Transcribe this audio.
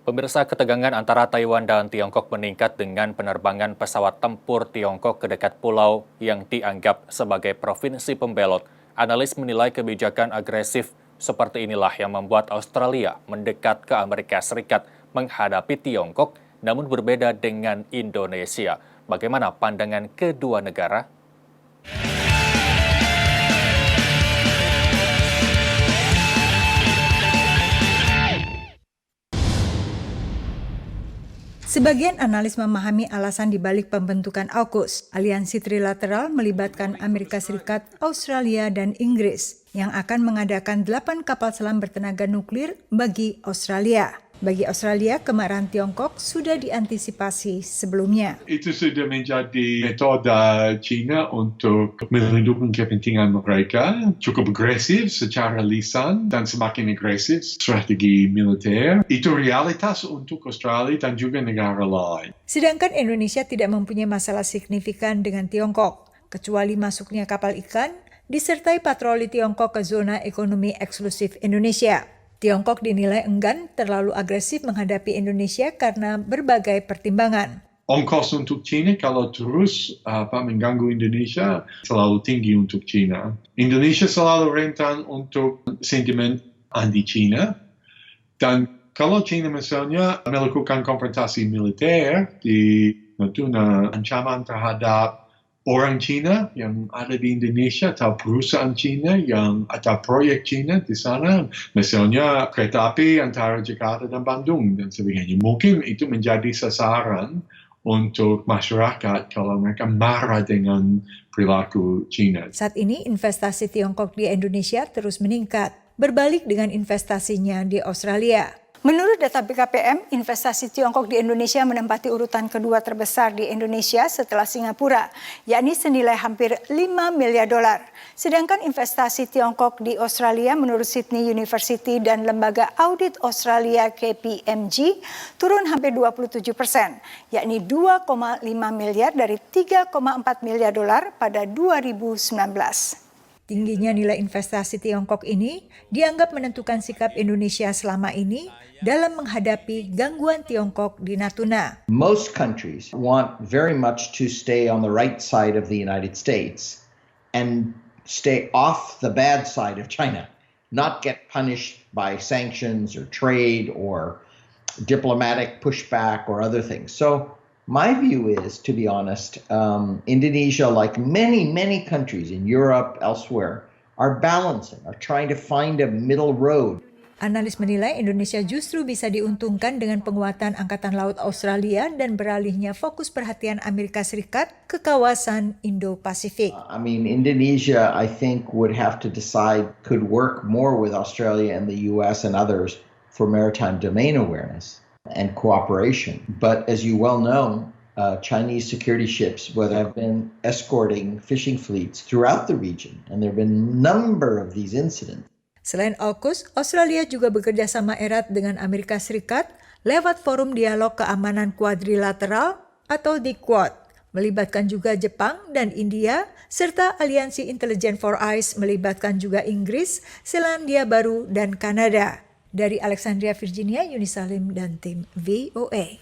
Pemirsa, ketegangan antara Taiwan dan Tiongkok meningkat dengan penerbangan pesawat tempur Tiongkok ke dekat pulau yang dianggap sebagai provinsi pembelot. Analis menilai kebijakan agresif seperti inilah yang membuat Australia mendekat ke Amerika Serikat menghadapi Tiongkok, namun berbeda dengan Indonesia. Bagaimana pandangan kedua negara? Sebagian analis memahami alasan dibalik pembentukan AUKUS. Aliansi trilateral melibatkan Amerika Serikat, Australia, dan Inggris yang akan mengadakan 8 kapal selam bertenaga nuklir bagi Australia. Bagi Australia, kemarahan Tiongkok sudah diantisipasi sebelumnya. Itu sudah menjadi metode China untuk melindungi kepentingan mereka, cukup agresif secara lisan dan semakin agresif strategi militer. Itu realitas untuk Australia dan juga negara lain. Sedangkan Indonesia tidak mempunyai masalah signifikan dengan Tiongkok, kecuali masuknya kapal ikan disertai patroli Tiongkok ke zona ekonomi eksklusif Indonesia. Tiongkok dinilai enggan terlalu agresif menghadapi Indonesia karena berbagai pertimbangan. Ongkos untuk China kalau terus mengganggu Indonesia selalu tinggi untuk China. Indonesia selalu rentan untuk sentimen anti-China. Dan kalau China misalnya melakukan konfrontasi militer di Natuna, ancaman terhadap orang Cina yang ada di Indonesia atau perusahaan Cina yang atau proyek Cina di sana, misalnya kereta api antara Jakarta dan Bandung dan sebagainya. Mungkin itu menjadi sasaran untuk masyarakat kalau mereka marah dengan perilaku Cina. Saat ini investasi Tiongkok di Indonesia terus meningkat, berbalik dengan investasinya di Australia. Menurut data BKPM, investasi Tiongkok di Indonesia menempati urutan kedua terbesar di Indonesia setelah Singapura, yakni senilai hampir 5 miliar dolar. Sedangkan investasi Tiongkok di Australia menurut Sydney University dan lembaga audit Australia KPMG turun hampir 27%, yakni 2,5 miliar dari 3,4 miliar dolar pada 2019. Tingginya nilai investasi Tiongkok ini dianggap menentukan sikap Indonesia selama ini dalam menghadapi gangguan Tiongkok di Natuna. Most countries want very much to stay on the right side of the United States and stay off the bad side of China, not get punished by sanctions or trade or diplomatic pushback or other things. So my view is, to be honest, Indonesia, like many countries in Europe, elsewhere, are balancing, are trying to find a middle road. Analis menilai Indonesia justru bisa diuntungkan dengan penguatan Angkatan Laut Australia dan beralihnya fokus perhatian Amerika Serikat ke kawasan Indo-Pasifik. Indonesia, I think, would have to decide, could work more with Australia and the US and others for maritime domain awareness and cooperation. But as you well know, Chinese security ships have been escorting fishing fleets throughout the region, and there have been a number of these incidents. Selain AUKUS, Australia juga bekerja sama erat dengan Amerika Serikat lewat Forum Dialog Keamanan Kuadrilateral atau DIQUAD, melibatkan juga Jepang dan India, serta Aliansi Intelligence for Ice melibatkan juga Inggris, Selandia Baru, dan Kanada. Dari Alexandria, Virginia, Yuni Salim dan tim VOA.